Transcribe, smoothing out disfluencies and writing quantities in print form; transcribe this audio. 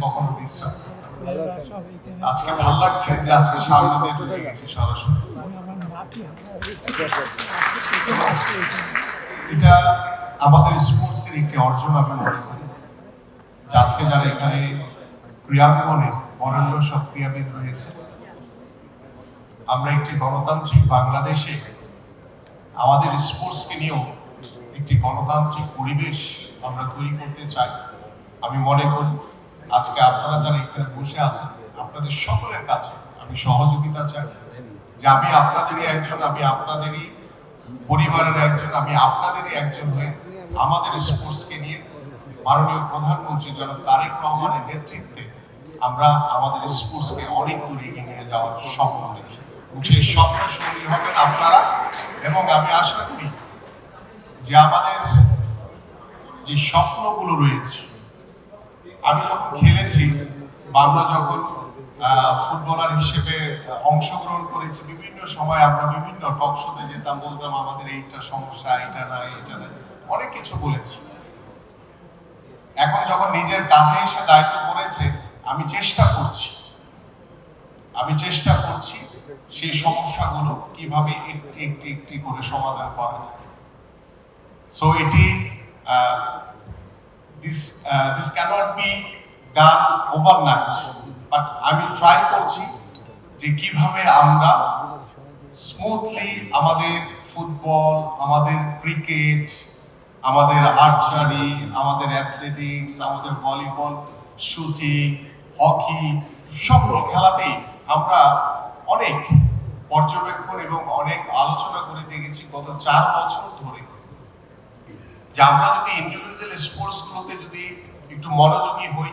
কখনো বিশ্রাম। আজকে ভালো লাগছে যে আজকে সামনে দিয়ে ঢুকে গেছি সরাসরি। এটা আমাদের স্পোর্টসের একটি অর্জন আমি মনে করি, যে আজকে যারা এখানে ক্রীড়াঙ্গনের বরেণ্য সব ক্রীড়াবিদ রয়েছে, আমরা একটি গণতান্ত্রিক বাংলাদেশে আমাদের স্পোর্টসকে নিয়েও একটি গণতান্ত্রিক পরিবেশ আমরা তৈরি করতে চাই। আমি মনে করি আজকে আপনারা যারা এখানে বসে আছেন, আপনাদের সকলের কাছে আমি সহযোগিতা চাই, যে আমি আপনাদেরই একজন, আমি আপনাদেরই পরিবারের একজন, আমি আপনাদেরই একজন হয়ে আমাদের স্পোর্টসকে নিয়ে মাননীয় প্রধানমন্ত্রী জনাব তারেক রহমানের নেতৃত্বে আমরা আমাদের স্পোর্টসকে অনেক দূরে এগিয়ে নিয়ে যাওয়ার স্বপ্ন দেখি। সেই স্বপ্ন সঙ্গী হবেন আপনারা, এবং আমি আশা করি যে আমাদের যে স্বপ্নগুলো রয়েছে, আমি যখন খেলেছি বা আমরা যখন ফুটবলার হিসেবে অংশগ্রহণ করেছি, বিভিন্ন সময় আমরা বিভিন্ন টক শোতে যেতাম, বলতাম আমাদের এইটা সমস্যা, এটা নাই, এটা নাই, অনেক কিছু বলেছি। এখন যখন নিজের কাঁধে এসে দায়িত্ব পড়েছে, আমি চেষ্টা করছি সেই সমস্যাগুলো কিভাবে একটি একটি একটি করে সমাধান করা যায়। সো এটি this cannot be done overnight, but আমি ট্রাই করছি যে কিভাবে আমরা স্মুথলি আমাদের ফুটবল, আমাদের ক্রিকেট, আমাদের আর্চারি, আমাদের অ্যাথলেটিক্স, আমাদের ভলিবল, শুটিং, হকি, সকল খেলাতেই আমরা অনেক পর্যবেক্ষণ এবং অনেক আলোচনা করে দেখেছি গত 4 বছর ধরে, যে আমরা যদি ইন্ডিভিজুয়াল স্পোর্টস গুলোতে যদি একটু মনোযোগী হই,